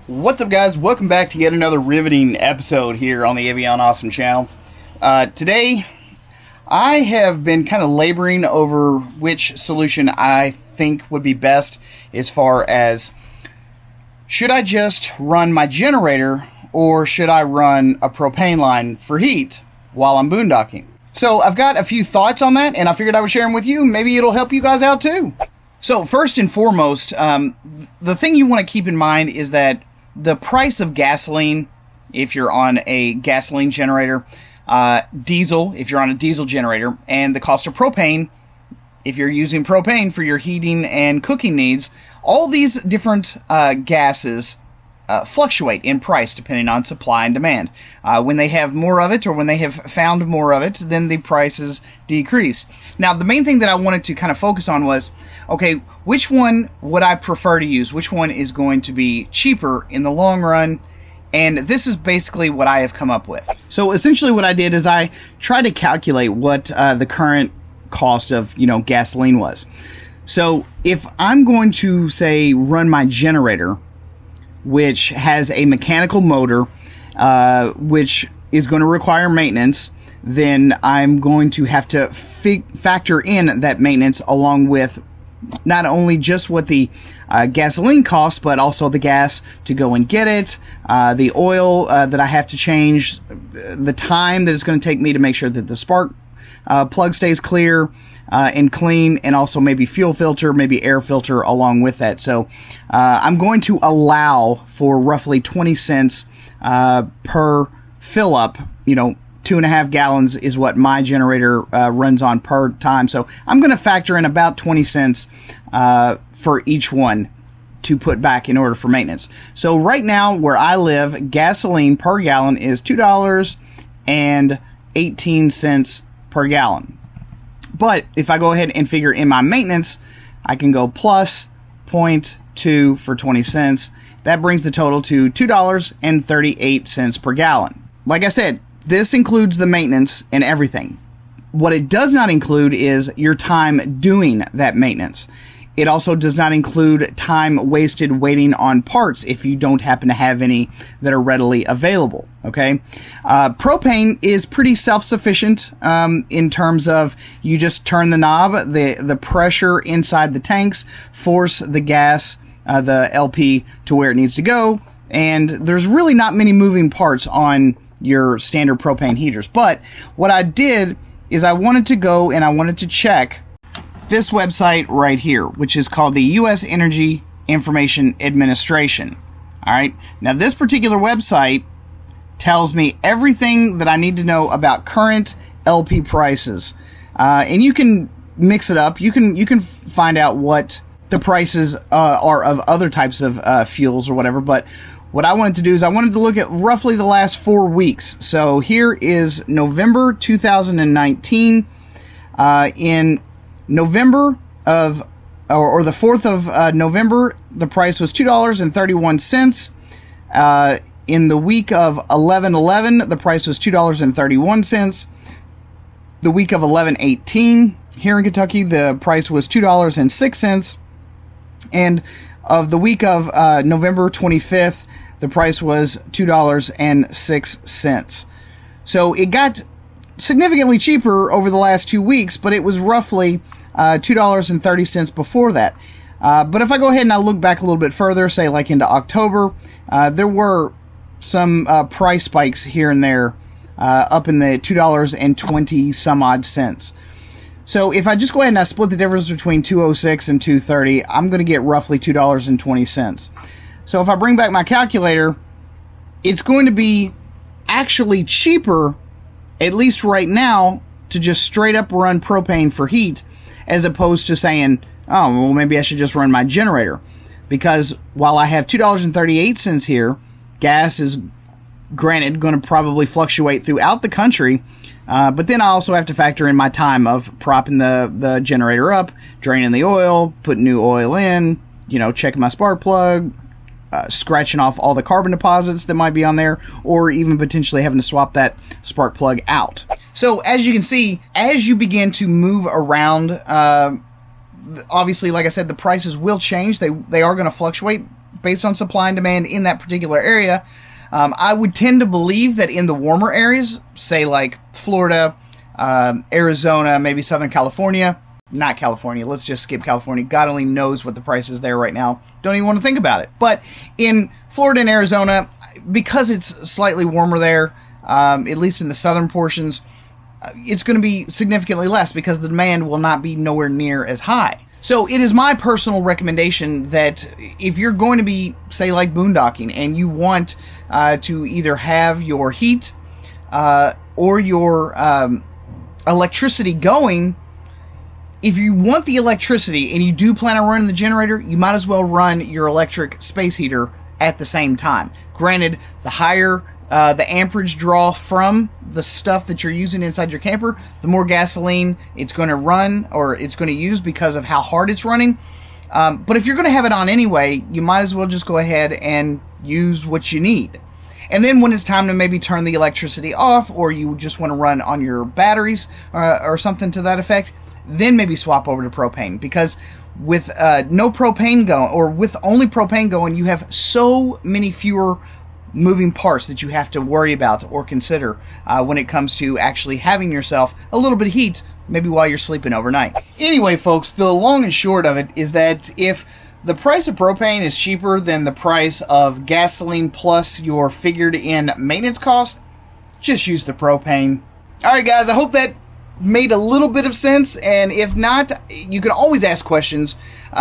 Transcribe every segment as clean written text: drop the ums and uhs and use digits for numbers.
What's up, guys? Welcome back to yet another riveting episode here on the Avion Awesome channel. Today, I have been kind of laboring over which solution I think would be best as far as should I just run my generator or should I run a propane line for heat while I'm boondocking. So I've got a few thoughts on that, and I figured I would share them with you. Maybe it'll help you guys out too. So first and foremost, the thing you want to keep in mind is that the price of gasoline, if you're on a gasoline generator, diesel, if you're on a diesel generator, and the cost of propane, if you're using propane for your heating and cooking needs, all these different gases fluctuate in price depending on supply and demand. When they have more of it or when they have found more of it, then the prices decrease. Now, the main thing that I wanted to kind of focus on was, okay, which one would I prefer to use? Which one is going to be cheaper in the long run? And this is basically what I have come up with. So essentially what I did is I tried to calculate what the current cost of, gasoline was. So if I'm going to, say, run my generator, which has a mechanical motor, which is going to require maintenance, then I'm going to have to factor in that maintenance along with not only just what the gasoline costs, but also the gas to go and get it, the oil that I have to change, the time that it's going to take me to make sure that the spark plug stays clear and clean, and also maybe fuel filter, maybe air filter along with that. So I'm going to allow for roughly 20 cents per fill up. 2.5 gallons is what my generator runs on per time. So I'm going to factor in about 20 cents for each one to put back in order for maintenance. So right now where I live, gasoline per gallon is $2.18 per gallon. But if I go ahead and figure in my maintenance, I can go plus 0.2 for 20 cents. That brings the total to $2.38 per gallon. Like I said, this includes the maintenance and everything. What it does not include is your time doing that maintenance. It also does not include time wasted waiting on parts if you don't happen to have any that are readily available. Okay, propane is pretty self-sufficient in terms of you just turn the knob, the pressure inside the tanks force the gas, the LP, to where it needs to go, and there's really not many moving parts on your standard propane heaters. But what I did is I wanted to go and I wanted to check this website right here, which is called the U.S. Energy Information Administration. All right. Now, this particular website tells me everything that I need to know about current LP prices, and you can mix it up. You can find out what the prices are of other types of fuels or whatever. But what I wanted to do is I wanted to look at roughly the last 4 weeks. So here is November 2019. In November of, or the 4th of November, the price was $2.31. In the week of 11/11, the price was $2.31. The week of 11/18, here in Kentucky, the price was $2.06. And of the week of November 25th, the price was $2.06. So it got significantly cheaper over the last 2 weeks, but it was roughly $2.30 before that. But if I go ahead and I look back a little bit further, say like into October, there were some price spikes here and there, up in the $2.20 some odd cents. So if I just go ahead and I split the difference between 206 and 230, I'm going to get roughly $2.20. So if I bring back my calculator, it's going to be actually cheaper, at least right now, to just straight up run propane for heat, as opposed to saying, oh, well, maybe I should just run my generator. Because while I have $2.38 here, gas is, granted, going to probably fluctuate throughout the country, but then I also have to factor in my time of propping the generator up, draining the oil, putting new oil in, checking my spark plug, scratching off all the carbon deposits that might be on there, or even potentially having to swap that spark plug out. So as you can see, as you begin to move around, obviously, like I said, the prices will change. They are going to fluctuate based on supply and demand in that particular area. I would tend to believe that in the warmer areas, say like Florida, Arizona, maybe Southern California, not California, let's just skip California. God only knows what the price is there right now. Don't even want to think about it. But in Florida and Arizona, because it's slightly warmer there, at least in the southern portions, it's going to be significantly less because the demand will not be nowhere near as high. So it is my personal recommendation that if you're going to be, say, like boondocking and you want to either have your heat or your electricity going, if you want the electricity and you do plan on running the generator, you might as well run your electric space heater at the same time. Granted, the higher the amperage draw from the stuff that you're using inside your camper, the more gasoline it's going to run or it's going to use because of how hard it's running. But if you're going to have it on anyway, you might as well just go ahead and use what you need. And then when it's time to maybe turn the electricity off, or you just want to run on your batteries or something to that effect, then maybe swap over to propane. Because with no propane going, or with only propane going, you have so many fewer moving parts that you have to worry about or consider when it comes to actually having yourself a little bit of heat, maybe while you're sleeping overnight. Anyway, folks, the long and short of it is that if the price of propane is cheaper than the price of gasoline plus your figured in maintenance cost, just use the propane. Alright guys, I hope that made a little bit of sense, and if not, you can always ask questions.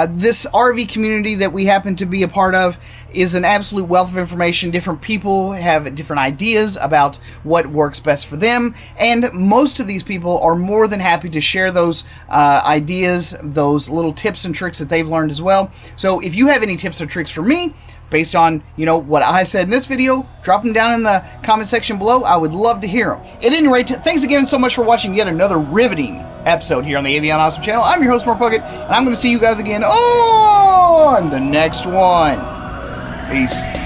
This RV community that we happen to be a part of is an absolute wealth of information. Different people have different ideas about what works best for them, and most of these people are more than happy to share those ideas, those little tips and tricks that they've learned as well. So if you have any tips or tricks for me, based on, what I said in this video, drop them down in the comment section below. I would love to hear them. At any rate, thanks again so much for watching yet another riveting episode here on the Avion Awesome channel. I'm your host, Mark Puckett, and I'm going to see you guys again on the next one. Peace.